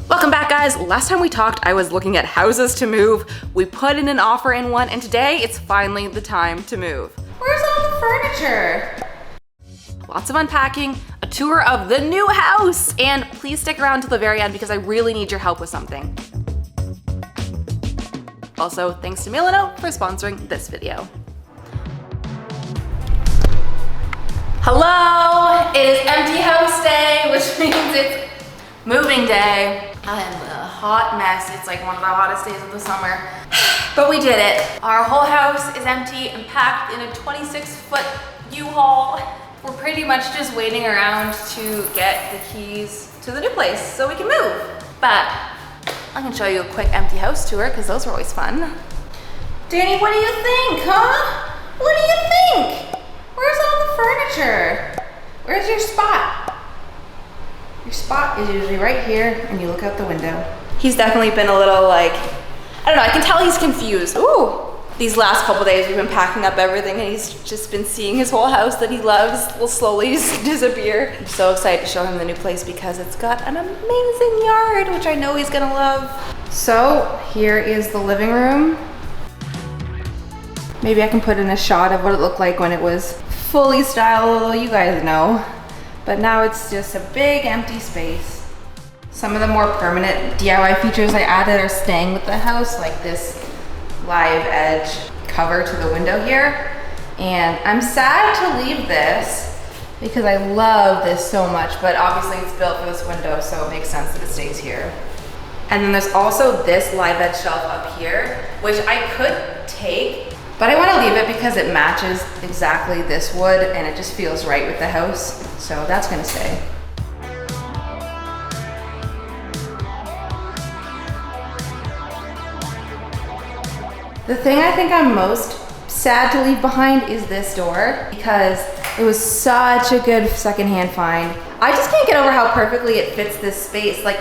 Welcome back, guys. Last time we talked, I was looking at houses to move. We put in an offer in one, and today it's finally the time to move. Where's all the furniture? Lots of unpacking, a tour of the new house, and please stick around till the very end because I really need your help with something. Also, thanks to Milano for sponsoring this video. Hello, it is empty house day, which means it's moving day. I am a hot mess. It's like one of the hottest days of the summer, but we did it. Our whole house is empty and packed in a 26-foot U-Haul. We're pretty much just waiting around to get the keys to the new place so we can move. But I can show you a quick empty house tour because those were always fun. Danny, what do you think, huh? What do you think? Where's all the furniture? Where's your spot? Your spot is usually right here and you look out the window. He's definitely been a little like, I don't know, I can tell he's confused. Ooh. These last couple days we've been packing up everything and he's just been seeing his whole house that he loves will slowly disappear. I'm so excited to show him the new place because it's got an amazing yard, which I know he's gonna love. So here is the living room. Maybe I can put in a shot of what it looked like when it was fully styled, although you guys know. But now it's just a big empty space. Some of the more permanent DIY features I added are staying with the house, like this live edge cover to the window here. And I'm sad to leave this because I love this so much, but obviously it's built for this window, so it makes sense that it stays here. And then there's also this live edge shelf up here, which I could take, but I want to leave it because it matches exactly this wood and it just feels right with the house. So that's gonna stay. The thing I think I'm most sad to leave behind is this door because it was such a good secondhand find. I just can't get over how perfectly it fits this space. Like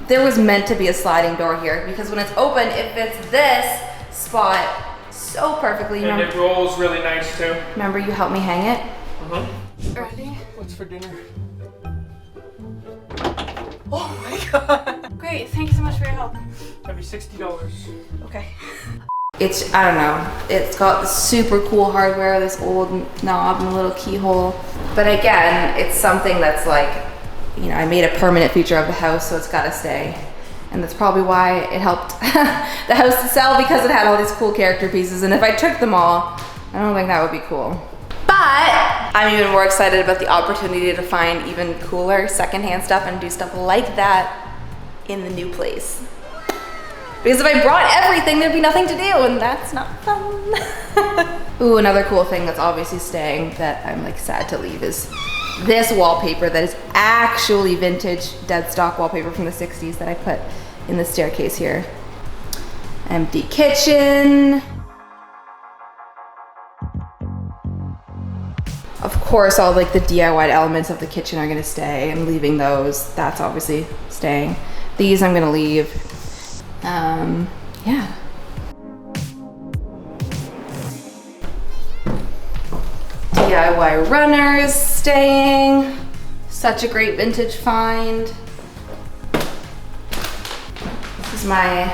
there was meant to be a sliding door here because when it's open, it fits this spot so perfectly. And it rolls really nice too. Remember you helped me hang it? Ready? What's for dinner? Oh my god! Great, thank you so much for your help. That'd be $60. Okay. It's, I don't know, it's got this super cool hardware, this old knob and a little keyhole. But again, it's something that's like, you know, I made a permanent feature of the house, so it's gotta stay. And that's probably why it helped the house to sell, because it had all these cool character pieces. And if I took them all, I don't think that would be cool. But I'm even more excited about the opportunity to find even cooler secondhand stuff and do stuff like that in the new place. Because if I brought everything, there'd be nothing to do, and that's not fun. Ooh, another cool thing that's obviously staying that I'm like sad to leave is this wallpaper that is actually vintage dead stock wallpaper from the 60s that I put in the staircase here. Empty kitchen. Of course, all like the DIY elements of the kitchen are gonna stay. I'm leaving those. That's obviously staying. These I'm gonna leave. Yeah. DIY runners staying. Such a great vintage find. This is my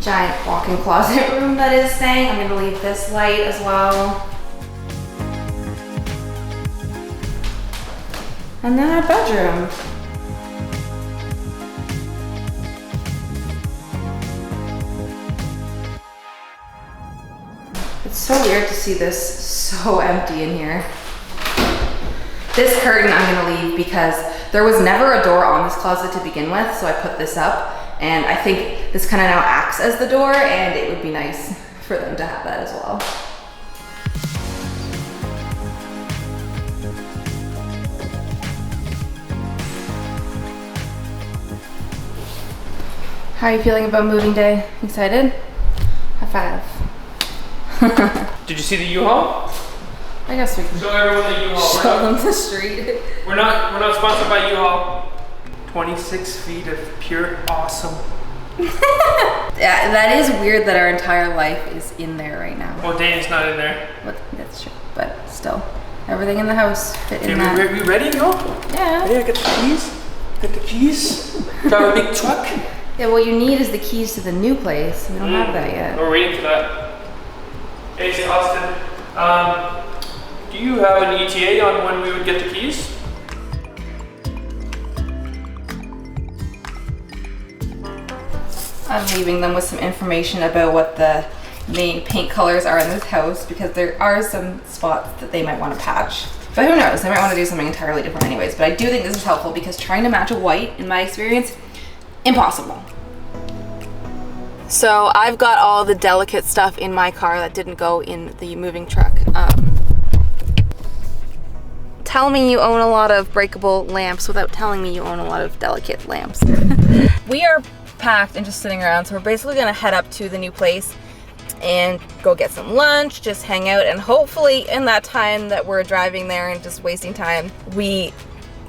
giant walk-in closet room that is staying. I'm gonna leave this light as well. And then our bedroom. It's so weird to see this so empty in here. This curtain I'm gonna leave because there was never a door on this closet to begin with, so I put this up, and I think this kind of now acts as the door, and it would be nice for them to have that as well. How are you feeling about moving day? Excited? High five. Did you see the U-Haul? I guess we can Show everyone the U-Haul. show them the street. We're not sponsored by U-Haul. 26 feet of pure awesome. Yeah, that is weird that our entire life is in there right now. Well, Dane's not in there. But that's true, but still, everything in the house fit in Okay, that. we ready to go? Yeah. Yeah, get the keys. Get the keys. Drive a big truck. Yeah, what you need is the keys to the new place. We don't have that yet. We're waiting for that. Hey, Austin. Do you have an ETA on when we would get the keys? I'm leaving them with some information about what the main paint colors are in this house because there are some spots that they might want to patch. But who knows, they might want to do something entirely different anyways. But I do think this is helpful because trying to match a white, in my experience, impossible. So I've got all the delicate stuff in my car that didn't go in the moving truck. Tell me you own a lot of breakable lamps without telling me you own a lot of delicate lamps. We are packed and just sitting around, so we're basically gonna head up to the new place and go get some lunch, just hang out, and hopefully in that time that we're driving there and just wasting time, we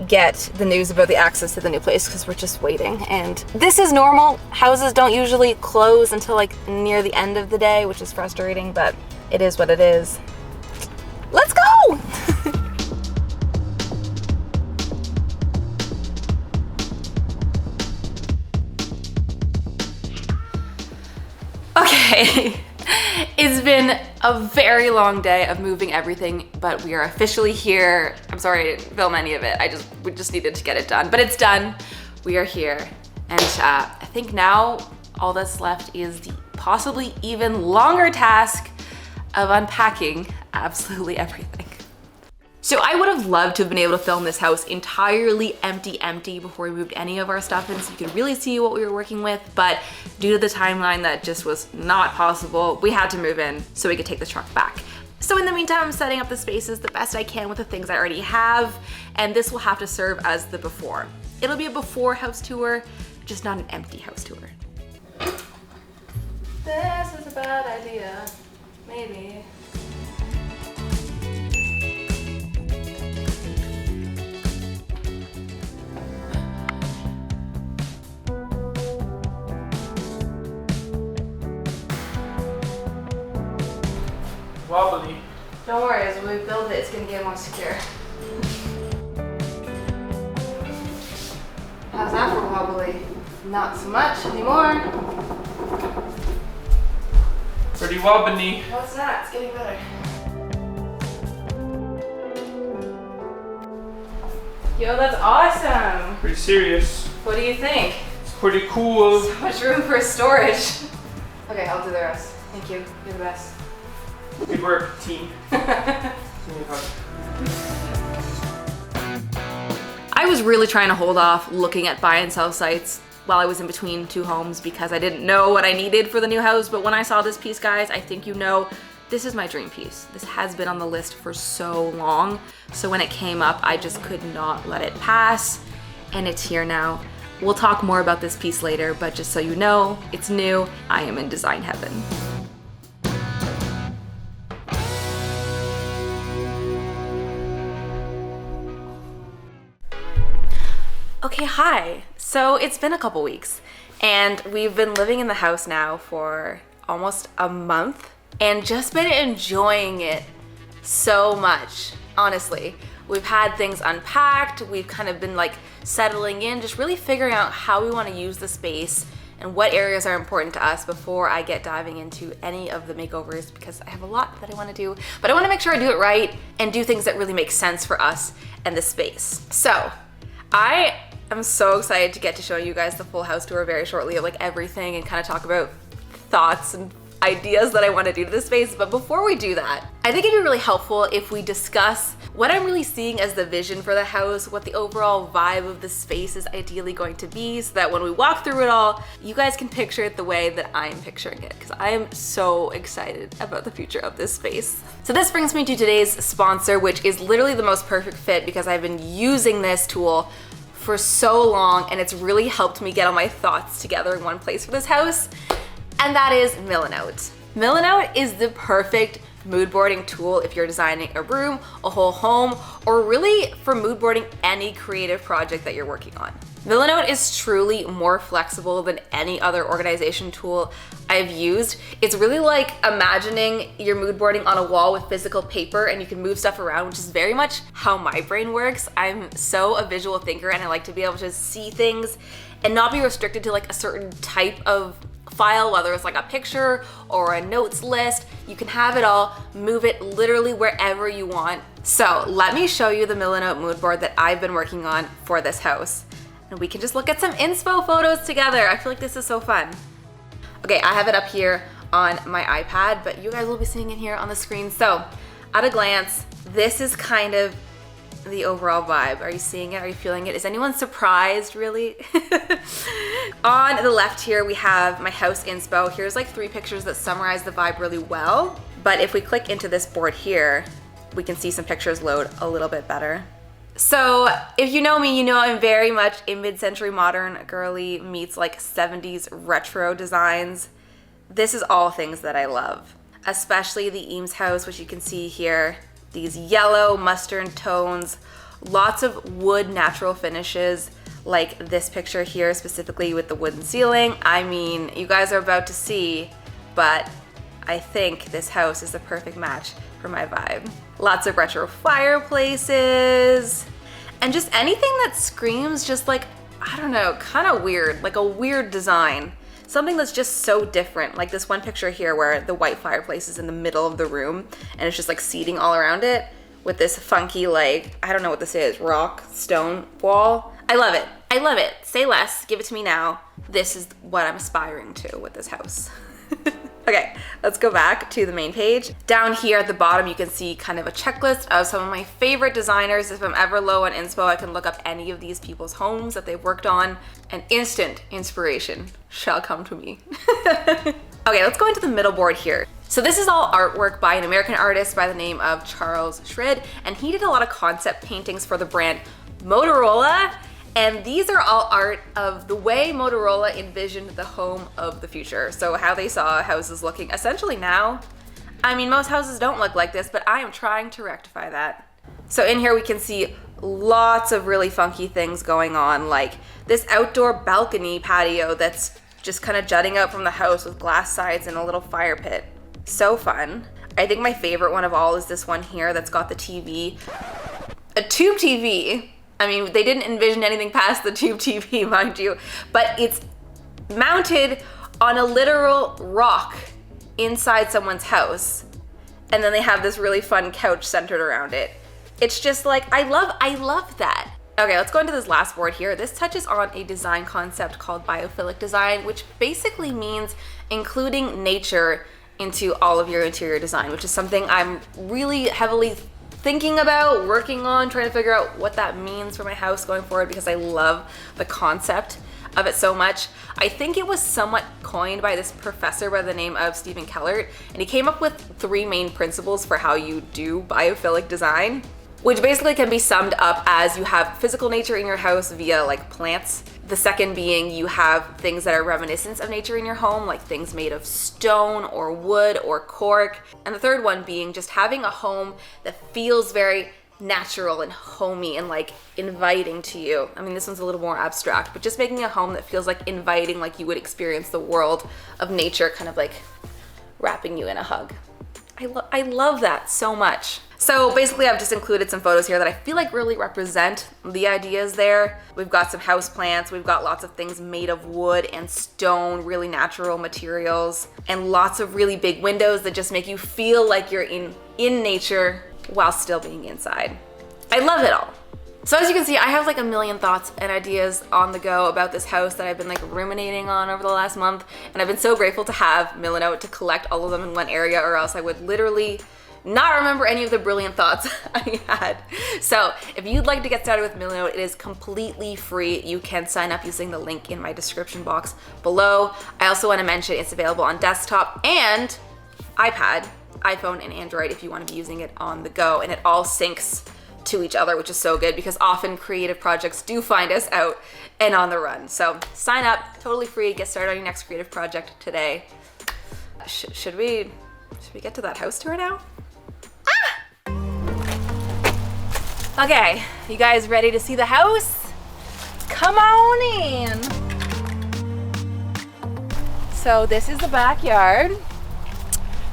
get the news about the access to the new place because we're just waiting. And this is normal. Houses don't usually close until like near the end of the day, which is frustrating, but it is what it is. Let's go! Okay, it's been a very long day of moving everything, but we are officially here. I'm sorry I didn't film any of it. We just needed to get it done, but it's done. We are here. And I think now all that's left is the possibly even longer task of unpacking absolutely everything. So I would have loved to have been able to film this house entirely empty before we moved any of our stuff in so you could really see what we were working with, but due to the timeline that just was not possible, we had to move in so we could take the truck back. So in the meantime, I'm setting up the spaces the best I can with the things I already have, and this will have to serve as the before. It'll be a before house tour, just not an empty house tour. This is a bad idea, maybe. Wobbly. Don't worry, as we build it, it's gonna get more secure. How's that for wobbly? Not so much anymore. Pretty wobbly. No, it's not. It's getting better. Yo, that's awesome. Pretty serious. What do you think? It's pretty cool. So much room for storage. Okay, I'll do the rest. Thank you. You're the best. Good work, team. I was really trying to hold off looking at buy and sell sites while I was in between two homes because I didn't know what I needed for the new house, but when I saw this piece, guys, I think you know, this is my dream piece. This has been on the list for so long, so when it came up, I just could not let it pass, and it's here now. We'll talk more about this piece later, but just so you know, it's new. I am in design heaven. Okay, hi. So it's been a couple weeks and we've been living in the house now for almost a month and just been enjoying it so much, honestly. We've had things unpacked, we've kind of been like settling in, just really figuring out how we want to use the space and what areas are important to us before I get diving into any of the makeovers because I have a lot that I want to do, but I want to make sure I do it right and do things that really make sense for us and the space. So I'm so excited to get to show you guys the full house tour very shortly of like everything and kind of talk about thoughts and ideas that I want to do to this space. But before we do that, I think it'd be really helpful if we discuss what I'm really seeing as the vision for the house, what the overall vibe of the space is ideally going to be, so that when we walk through it all, you guys can picture it the way that I'm picturing it, because I am so excited about the future of this space. So this brings me to today's sponsor, which is literally the most perfect fit because I've been using this tool for so long and it's really helped me get all my thoughts together in one place for this house, and that is Millenote. Millenote is the perfect mood boarding tool if you're designing a room, a whole home, or really for mood boarding any creative project that you're working on. Milanote is truly more flexible than any other organization tool I've used. It's really like imagining your mood boarding on a wall with physical paper and you can move stuff around, which is very much how my brain works. I'm so a visual thinker and I like to be able to see things and not be restricted to like a certain type of file, whether it's like a picture or a notes list. You can have it all, move it literally wherever you want. So let me show you the Milanote mood board that I've been working on for this house. And we can just look at some inspo photos together. I feel like this is so fun. Okay, I have it up here on my iPad, but you guys will be seeing it here on the screen. So at a glance, this is kind of the overall vibe. Are you seeing it? Are you feeling it? Is anyone surprised, really? On the left here, we have my house inspo. Here's like 3 pictures that summarize the vibe really well. But if we click into this board here, we can see some pictures load a little bit better. So if you know me, you know I'm very much a mid-century modern girly meets like 70s retro designs. This is all things that I love, especially the Eames house, which you can see here. These yellow mustard tones, lots of wood natural finishes, like this picture here specifically with the wooden ceiling. I mean, you guys are about to see, but I think this house is the perfect match for my vibe. Lots of retro fireplaces, and just anything that screams just like, I don't know, kind of weird, like a weird design. Something that's just so different, like this one picture here where the white fireplace is in the middle of the room and it's just like seating all around it with this funky, like, I don't know what this is, rock, stone wall. I love it. I love it. Say less, give it to me now. This is what I'm aspiring to with this house. Okay, let's go back to the main page. Down here at the bottom, you can see kind of a checklist of some of my favorite designers. If I'm ever low on inspo, I can look up any of these people's homes that they've worked on, and instant inspiration shall come to me. Okay, let's go into the middle board here. So this is all artwork by an American artist by the name of Charles Schrid, and he did a lot of concept paintings for the brand Motorola. And these are all art of the way Motorola envisioned the home of the future. So how they saw houses looking essentially now. I mean, most houses don't look like this, but I am trying to rectify that. So in here we can see lots of really funky things going on, like this outdoor balcony patio that's just kind of jutting out from the house with glass sides and a little fire pit. So fun. I think my favorite one of all is this one here that's got the TV. A tube TV. I mean, they didn't envision anything past the tube TV, mind you, but it's mounted on a literal rock inside someone's house. And then they have this really fun couch centered around it. It's just like, I love that. Okay, let's go into this last board here. This touches on a design concept called biophilic design, which basically means including nature into all of your interior design, which is something I'm really heavily thinking about, working on, trying to figure out what that means for my house going forward because I love the concept of it so much. I think it was somewhat coined by this professor by the name of Stephen Kellert, and he came up with 3 main principles for how you do biophilic design, which basically can be summed up as you have physical nature in your house via like plants. The second being you have things that are reminiscent of nature in your home, like things made of stone or wood or cork. And the third one being just having a home that feels very natural and homey and like inviting to you. I mean, this one's a little more abstract, but just making a home that feels like inviting, like you would experience the world of nature kind of like wrapping you in a hug. I love that so much. So basically I've just included some photos here that I feel like really represent the ideas there. We've got some house plants, we've got lots of things made of wood and stone, really natural materials, and lots of really big windows that just make you feel like you're in nature while still being inside. I love it all. So as you can see, I have like a million thoughts and ideas on the go about this house that I've been like ruminating on over the last month, and I've been so grateful to have Milanote to collect all of them in one area, or else I would literally not remember any of the brilliant thoughts I had. So if you'd like to get started with Milanote, it is completely free. You can sign up using the link in my description box below. I also want to mention it's available on desktop and iPad, iPhone, and Android if you want to be using it on the go, and it all syncs to each other, which is so good because often creative projects do find us out and on the run. So sign up, totally free, get started on your next creative project today. Should we get to that house tour now? Ah! Okay, you guys ready to see the house? Come on in. So this is the backyard.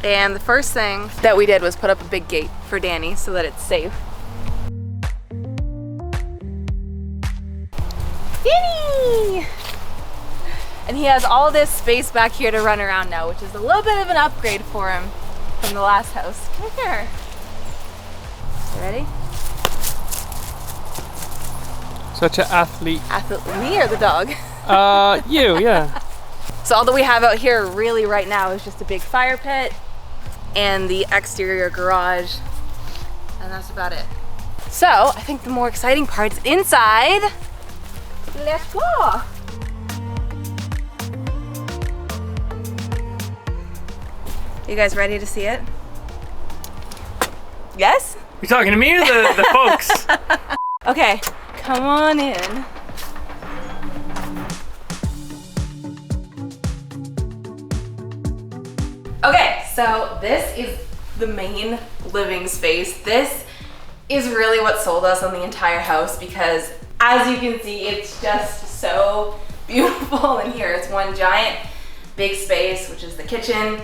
And the first thing that we did was put up a big gate for Danny so that it's safe. Danny! And he has all this space back here to run around now, which is a little bit of an upgrade for him from the last house. Come here. You ready? Such an athlete. Me or the dog? You, yeah. So all that we have out here really right now is just a big fire pit and the exterior garage, and that's about it. So I think the more exciting part is inside. Let's go. You guys ready to see it? Yes? You talking to me or the folks? Okay, come on in. Okay, so this is the main living space. This is really what sold us on the entire house because as you can see, it's just so beautiful in here. It's one giant big space, which is the kitchen,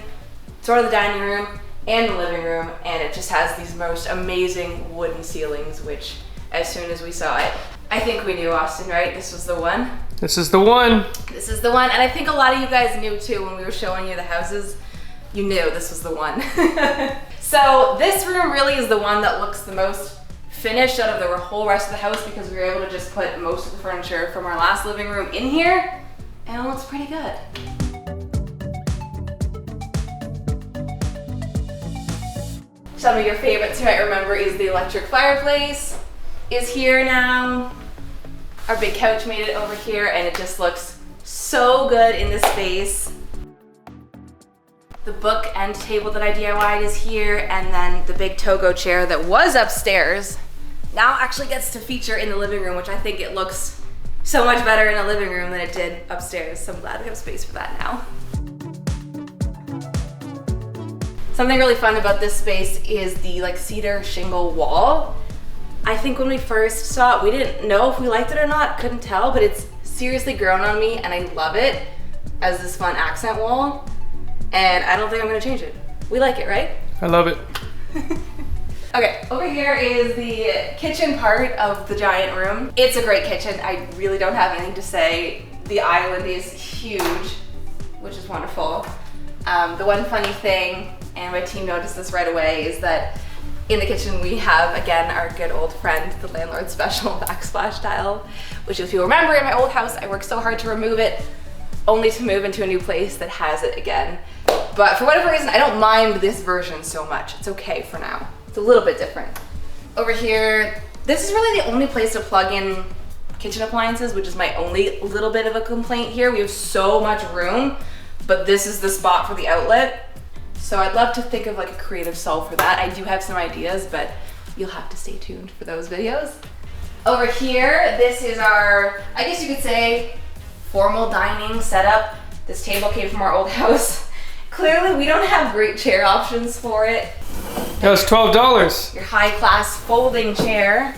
sort of the dining room, and the living room, and it just has these most amazing wooden ceilings, which as soon as we saw it, I think we knew, Austin, right? This was the one. This is the one. This is the one, and I think a lot of you guys knew too when we were showing you the houses. You knew this was the one. So this room really is the one that looks the most finished out of the whole rest of the house because we were able to just put most of the furniture from our last living room in here, and it looks pretty good. Some of your favorites you might remember is the electric fireplace is here now. Our big couch made it over here and it just looks so good in this space. The book and table that I DIY'd is here, and then the big Togo chair that was upstairs now actually gets to feature in the living room, which I think it looks so much better in a living room than it did upstairs. So I'm glad we have space for that now. Something really fun about this space is the cedar shingle wall. I think when we first saw it, we didn't know if we liked it or not, couldn't tell, but it's seriously grown on me and I love it as this fun accent wall. And I don't think I'm gonna change it. We like it, right? I love it. Okay, over here is the kitchen part of the giant room. It's a great kitchen. I really don't have anything to say. The island is huge, which is wonderful. The one funny thing, and my team noticed this right away, is that in the kitchen we have, again, our good old friend, the landlord special backsplash tile, which if you remember in my old house, I worked so hard to remove it, only to move into a new place that has it again. But for whatever reason, I don't mind this version so much. It's okay for now. It's a little bit different. Over here, this is really the only place to plug in kitchen appliances, which is my only little bit of a complaint here. We have so much room, but this is the spot for the outlet. So I'd love to think of a creative solve for that. I do have some ideas, but you'll have to stay tuned for those videos. Over here, this is our, I guess you could say, formal dining setup. This table came from our old house. Clearly, we don't have great chair options for it. That was $12. Your high-class folding chair,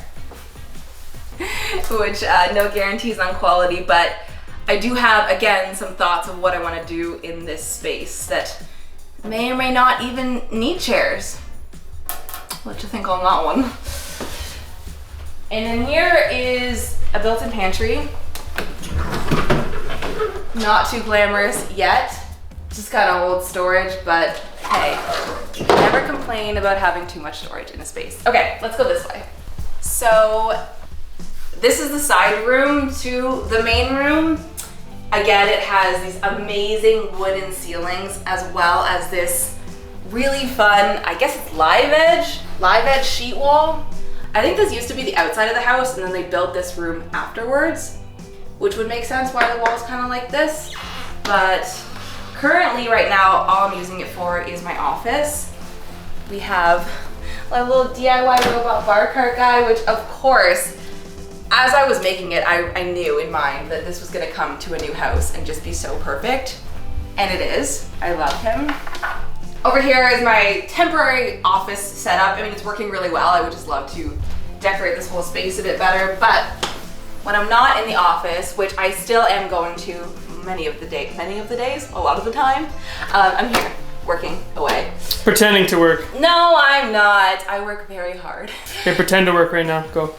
which no guarantees on quality, but I do have, again, some thoughts of what I want to do in this space that may or may not even need chairs. What you think on that one? And then here is a built-in pantry. Not too glamorous yet. Just kind of old storage, but hey, never complain about having too much storage in a space. Okay, let's go this way. So this is the side room to the main room. Again, it has these amazing wooden ceilings as well as this really fun, I guess it's live edge sheet wall. I think this used to be the outside of the house and then they built this room afterwards, which would make sense why the wall's kind of like this. But currently, right now, all I'm using it for is my office. We have a little DIY robot bar cart guy, which of course, as I was making it, I knew in mind that this was gonna come to a new house and just be so perfect. And it is. I love him. Over here is my temporary office setup. I mean, it's working really well. I would just love to decorate this whole space a bit better, but when I'm not in the office, which I still am going to many of the days, a lot of the time, I'm here working away. Pretending to work. No, I'm not. I work very hard. Okay, pretend to work right now. Go.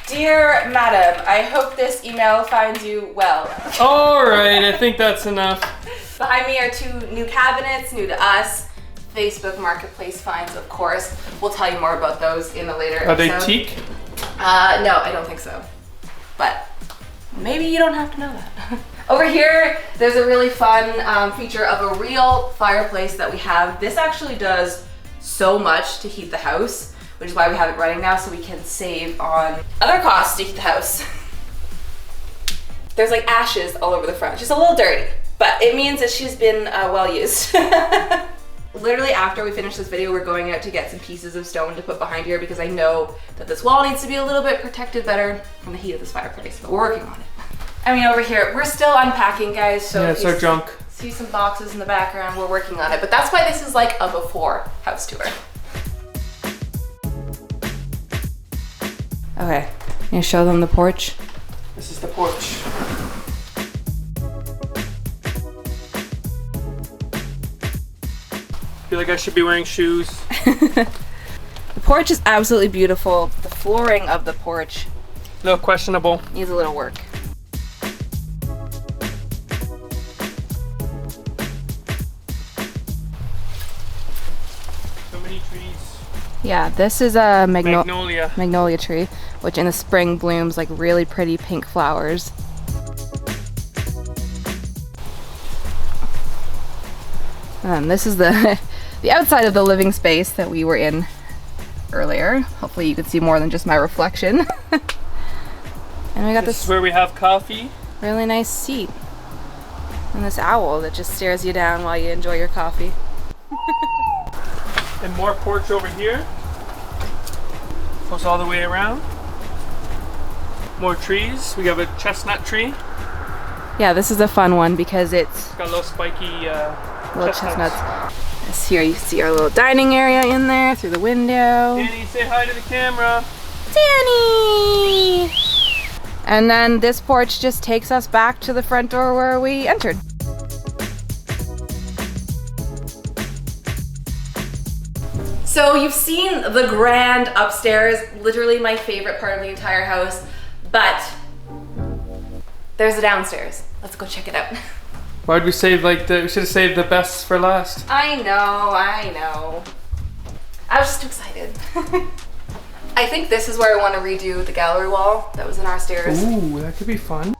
Dear Madam, I hope this email finds you well. All right, I think that's enough. Behind me are 2 new cabinets, new to us. Facebook Marketplace finds, of course. We'll tell you more about those in a later episode. Are they teak? No, I don't think so. But maybe you don't have to know that. Over here, there's a really fun feature of a real fireplace that we have. This actually does so much to heat the house, which is why we have it running now, so we can save on other costs to heat the house. There's like ashes all over the front. Just a little dirty, but it means that she's been well used. Literally after we finish this video, we're going out to get some pieces of stone to put behind here because I know that this wall needs to be a little bit protected better from the heat of this fireplace, but we're working on it. I mean, over here, we're still unpacking, guys, so yeah, it's our junk. See some boxes in the background, we're working on it, but that's why this is like a before house tour. Okay, I'm gonna show them the porch. This is the porch. I feel like I should be wearing shoes. The porch is absolutely beautiful. The flooring of the porch A little questionable. needs a little work. So many trees. Yeah, this is a Magnolia. tree, which in the spring blooms like really pretty pink flowers. This is the outside of the living space that we were in earlier. Hopefully you can see more than just my reflection. And we got This this is where we have coffee. really nice seat. And this owl that just stares you down while you enjoy your coffee. And more porch over here. Goes all the way around. More trees. We have a chestnut tree. Yeah, this is a fun one because it's Got little spiky little chestnuts. This here you see our little dining area in there through the window. Danny, say hi to the camera. Danny! And then this porch just takes us back to the front door where we entered. So you've seen the grand upstairs, literally my favorite part of the entire house, but there's a downstairs. Let's go check it out. Why'd we save we should have saved the best for last. I know. I was just too excited. I think this is where I want to redo the gallery wall that was in our stairs. Ooh, that could be fun.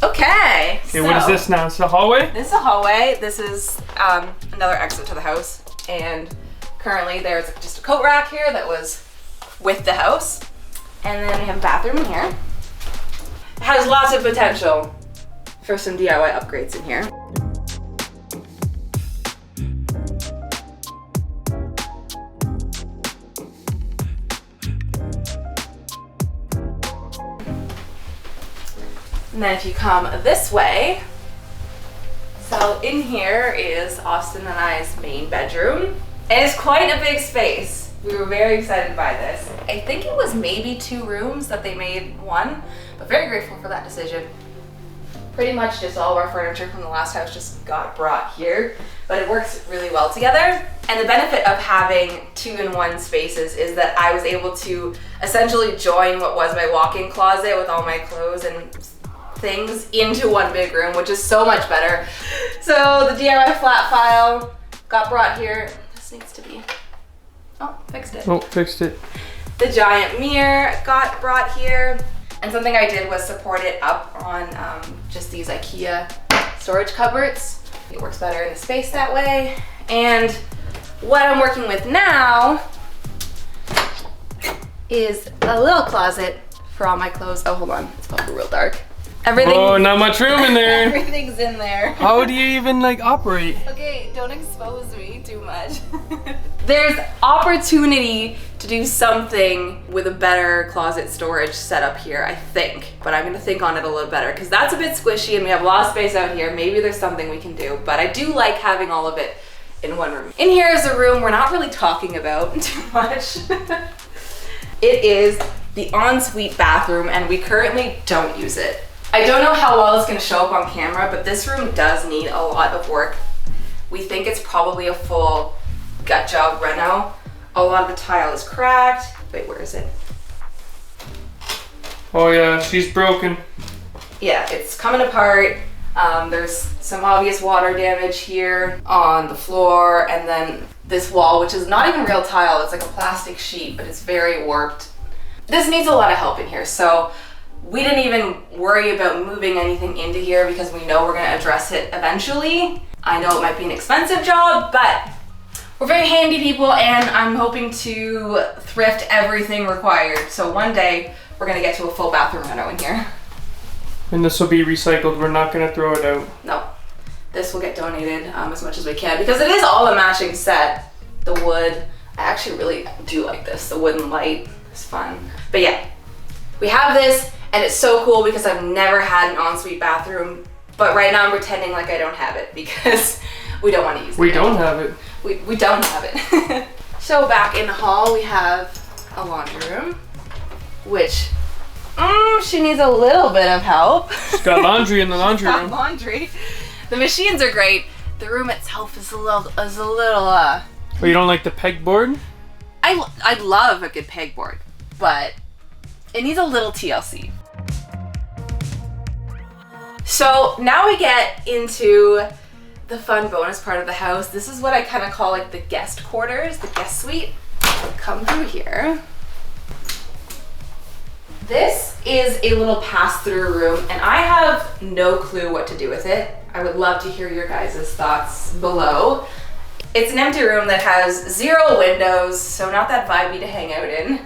Okay, Okay, what is this now? It's the hallway? This is a hallway. This is another exit to the house. And currently there's just a coat rack here that was with the house. And then we have a bathroom in here. It has lots of potential for some DIY upgrades in here. And then if you come this way, so in here is Austin and I's main bedroom. And it's quite a big space. We were very excited by this. I think it was maybe 2 rooms that they made one, but very grateful for that decision. Pretty much just all of our furniture from the last house just got brought here, but it works really well together. And the benefit of having 2-in-1 spaces is that I was able to essentially join what was my walk-in closet with all my clothes and things into one big room, which is so much better. So the DIY flat file got brought here. This needs to be, oh, fixed it. Oh, fixed it. The giant mirror got brought here. And something I did was support it up on just these IKEA storage cupboards. It works better in the space that way. And what I'm working with now is a little closet for all my clothes. Oh, hold on, it's probably real dark. Everything. Oh, not much room in there. Everything's in there. How do you even operate? Okay, don't expose me too much. There's opportunity to do something with a better closet storage setup here, I think. But I'm gonna think on it a little better because that's a bit squishy and we have a lot of space out here. Maybe there's something we can do, but I do like having all of it in one room. In here is a room we're not really talking about too much. It is the ensuite bathroom, and we currently don't use it. I don't know how well it's gonna show up on camera, but this room does need a lot of work. We think it's probably a full gut job reno. A lot of the tile is cracked. Wait, where is it? Oh yeah, she's broken. Yeah, it's coming apart. There's some obvious water damage here on the floor, and then this wall, which is not even real tile, it's like a plastic sheet, but it's very warped. This needs a lot of help in here, so we didn't even worry about moving anything into here because we know we're gonna address it eventually. I know it might be an expensive job, but we're very handy people, and I'm hoping to thrift everything required. So one day we're gonna get to a full bathroom reno in here. And this will be recycled. We're not gonna throw it out. No, this will get donated as much as we can because it is all a matching set. The wood, I actually really do like this. The wooden light is fun. But yeah, we have this, and it's so cool because I've never had an ensuite bathroom, but right now I'm pretending like I don't have it because we don't want to use it. We don't have it. We don't have it. So back in the hall, we have a laundry room, which she needs a little bit of help. She's got laundry in the laundry room. Laundry. The machines are great. The room itself is a little. Well, you don't like the pegboard? I love a good pegboard, but it needs a little TLC. So now we get into the fun bonus part of the house. This is what I kind of call like the guest quarters, the guest suite. Come through here. This is a little pass-through room, and I have no clue what to do with it. I would love to hear your guys' thoughts below. It's an empty room that has 0 windows, so not that vibey to hang out in.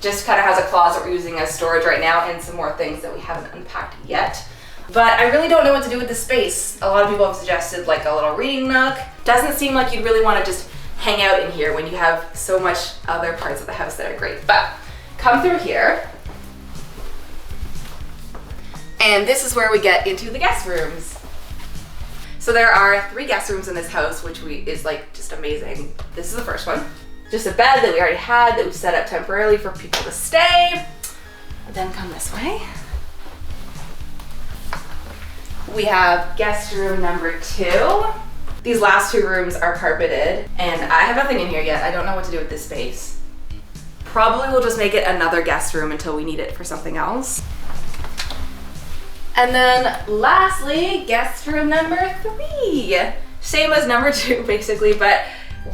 Just kind of has a closet we're using as storage right now and some more things that we haven't unpacked yet. But I really don't know what to do with this space. A lot of people have suggested like a little reading nook. Doesn't seem like you'd really want to just hang out in here when you have so much other parts of the house that are great. But come through here. And this is where we get into the guest rooms. So there are 3 guest rooms in this house, which is like just amazing. This is the first one. Just a bed that we already had that we set up temporarily for people to stay. Then come this way. We have guest room number 2. These last 2 rooms are carpeted, and I have nothing in here yet. I don't know what to do with this space. Probably we'll just make it another guest room until we need it for something else. And then lastly, guest room number 3. Same as number 2 basically, but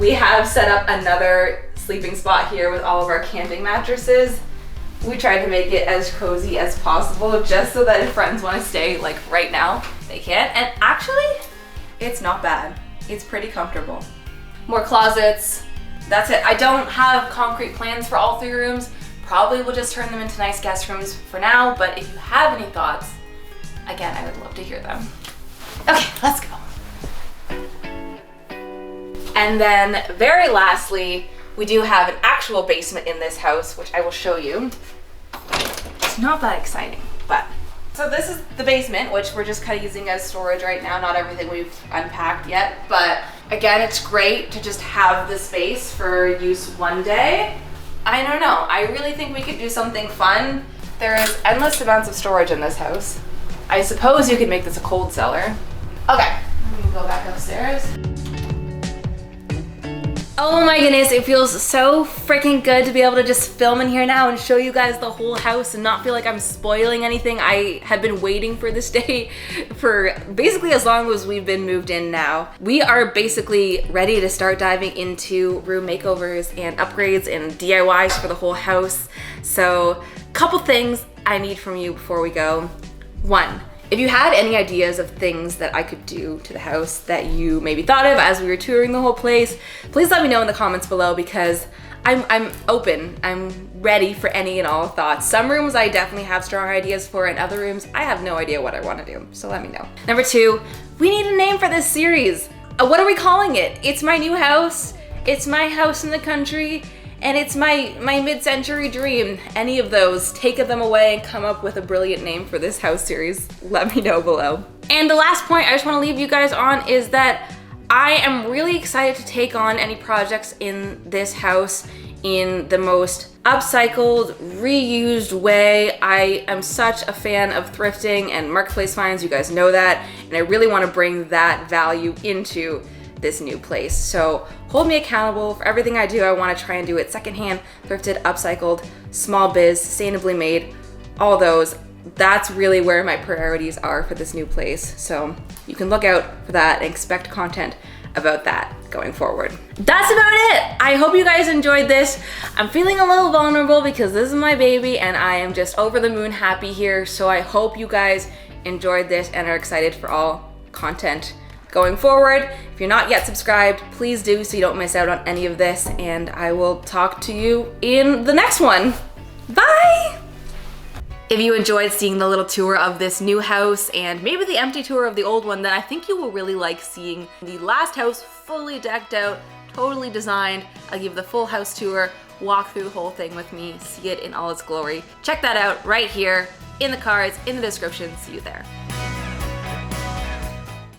we have set up another sleeping spot here with all of our camping mattresses. We tried to make it as cozy as possible just so that if friends want to stay like right now, they can. And actually, it's not bad. It's pretty comfortable. More closets. That's it. I don't have concrete plans for all 3 rooms. Probably will just turn them into nice guest rooms for now, but if you have any thoughts, again, I would love to hear them. Okay, let's go. And then very lastly, we do have an actual basement in this house, which I will show you. It's not that exciting, but. So this is the basement, which we're just kind of using as storage right now. Not everything we've unpacked yet, but again, it's great to just have the space for use one day. I don't know, I really think we could do something fun. There is endless amounts of storage in this house. I suppose you could make this a cold cellar. Okay, I'm gonna go back upstairs. Oh my goodness, it feels so freaking good to be able to just film in here now and show you guys the whole house and not feel like I'm spoiling anything. I have been waiting for this day for basically as long as we've been moved in now. We are basically ready to start diving into room makeovers and upgrades and DIYs for the whole house. So, couple things I need from you before we go. 1, if you had any ideas of things that I could do to the house that you maybe thought of as we were touring the whole place, please let me know in the comments below because I'm open. I'm ready for any and all thoughts. Some rooms I definitely have strong ideas for, and other rooms I have no idea what I want to do, so let me know. Number 2, we need a name for this series. What are we calling it? It's my new house, it's my house in the country, and it's my mid-century dream. Any of those, take them away and come up with a brilliant name for this house series. Let me know below. And the last point I just want to leave you guys on is that I am really excited to take on any projects in this house in the most upcycled, reused way. I am such a fan of thrifting and marketplace finds, you guys know that, and I really want to bring that value into this new place. So hold me accountable for everything I do. I want to try and do it secondhand, thrifted, upcycled, small biz, sustainably made, all those. That's really where my priorities are for this new place. So you can look out for that and expect content about that going forward. That's about it. I hope you guys enjoyed this. I'm feeling a little vulnerable because this is my baby and I am just over the moon happy here. So I hope you guys enjoyed this and are excited for all content going forward. If you're not yet subscribed, please do so you don't miss out on any of this, and I will talk to you in the next one. Bye! If you enjoyed seeing the little tour of this new house and maybe the empty tour of the old one, then I think you will really like seeing the last house fully decked out, totally designed. I'll give the full house tour, walk through the whole thing with me, see it in all its glory. Check that out right here in the cards, in the description. See you there.